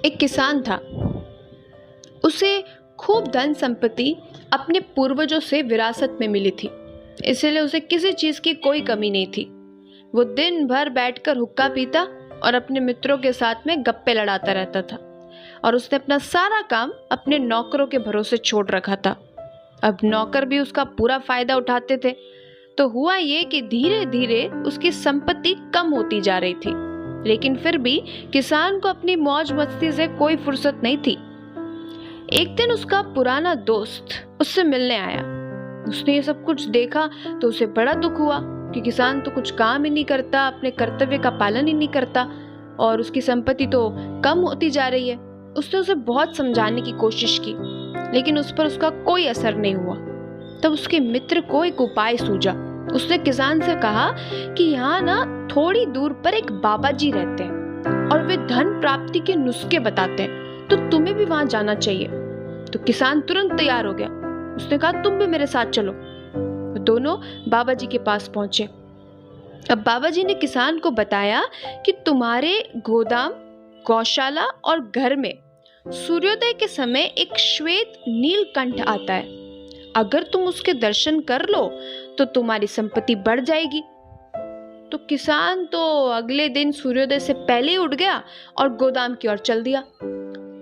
एक किसान था। उसे खूब धन संपत्ति अपने पूर्वजों से विरासत में मिली थी, इसलिए उसे किसी चीज की कोई कमी नहीं थी। वो दिन भर बैठकर हुक्का पीता और अपने मित्रों के साथ में गप्पे लड़ाता रहता था, और उसने अपना सारा काम अपने नौकरों के भरोसे छोड़ रखा था। अब नौकर भी उसका पूरा फायदा उठाते थे, तो हुआ ये कि धीरे धीरे उसकी संपत्ति कम होती जा रही थी। लेकिन फिर भी किसान को अपनी मौज मस्ती से कोई फुर्सत नहीं थी। एक दिन उसका पुराना दोस्त उससे मिलने आया। उसने ये सब कुछ देखा तो उसे बड़ा दुख हुआ कि किसान तो कुछ काम ही नहीं करता, अपने कर्तव्य का पालन ही नहीं करता, और उसकी संपत्ति तो कम होती जा रही है। उसने उसे बहुत समझाने की कोशिश की, लेकिन उस पर उसका कोई असर नहीं हुआ। तब उसके मित्र को एक उपाय सूझा। उसने किसान से कहा कि यहाँ ना थोड़ी दूर पर एक बाबा जी रहते हैं और वे धन प्राप्ति के नुस्खे बताते हैं, तो तुम्हें भी वहां जाना चाहिए। तो किसान तुरंत तैयार हो गया। उसने कहा तुम भी मेरे साथ चलो। दोनों बाबा जी के पास पहुंचे। अब बाबा जी ने किसान को बताया कि तुम्हारे गोदाम, गौशाला और घर में सूर्योदय के समय एक श्वेत नीलकंठ आता है। अगर तुम उसके दर्शन कर लो तो तुम्हारी संपत्ति बढ़ जाएगी। तो किसान तो अगले दिन सूर्योदय से पहले ही उठ गया और गोदाम की ओर चल दिया।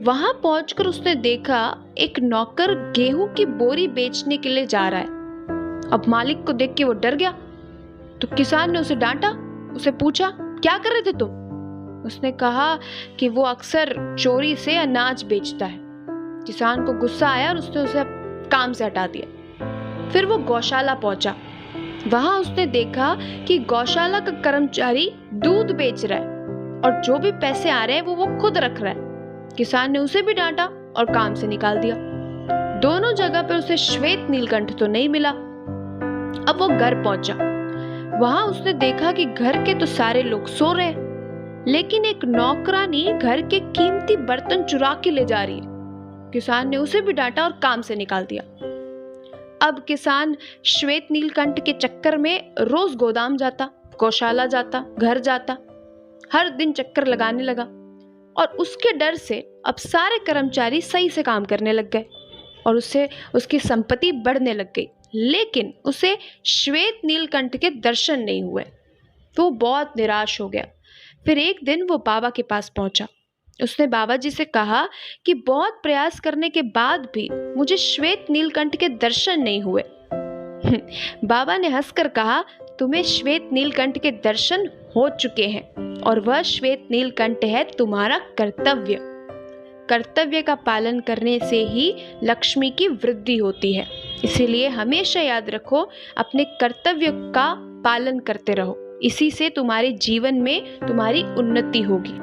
वहां पहुंचकर उसने देखा एक नौकर गेहूं की बोरी बेचने के लिए जा रहा है। अब मालिक को देख के वो डर गया। तो किसान ने उसे डांटा। उसे पूछा, क्या कर रहे थे तुम? उसने कहा कि वो अक्सर चोरी से अनाज बेचता है। किसान को गुस्सा आया और उसने उसे काम से हटा दिया। फिर वो गौशाला पहुंचा। वहां उसने देखा कि गौशाला का कर्मचारी दूध बेच रहा है और जो भी पैसे आ रहे हैं वो खुद रख रहा है। किसान ने उसे भी डांटा और काम से निकाल दिया। दोनों जगह पर उसे श्वेत नीलकंठ तो नहीं मिला। अब वो घर पहुंचा। वहां उसने देखा कि घर के तो सारे लोग सो रहे हैं, लेकिन एक नौकरानी घर के कीमती बर्तन चुरा के ले जा रही है। किसान ने उसे भी डांटा और काम से निकाल दिया। अब किसान श्वेत नीलकंठ के चक्कर में रोज गोदाम जाता, गौशाला जाता, घर जाता, हर दिन चक्कर लगाने लगा, और उसके डर से अब सारे कर्मचारी सही से काम करने लग गए और उससे उसकी संपत्ति बढ़ने लग गई। लेकिन उसे श्वेत नीलकंठ के दर्शन नहीं हुए। तो वो बहुत निराश हो गया। फिर एक दिन वो बाबा के पास पहुंचा। उसने बाबा जी से कहा कि बहुत प्रयास करने के बाद भी मुझे श्वेत नीलकंठ के दर्शन नहीं हुए। बाबा ने हंसकर कहा, तुम्हें श्वेत नीलकंठ के दर्शन हो चुके हैं, और वह श्वेत नीलकंठ है तुम्हारा कर्तव्य। कर्तव्य का पालन करने से ही लक्ष्मी की वृद्धि होती है। इसीलिए हमेशा याद रखो, अपने कर्तव्य का पालन करते रहो। इसी से तुम्हारे जीवन में तुम्हारी उन्नति होगी।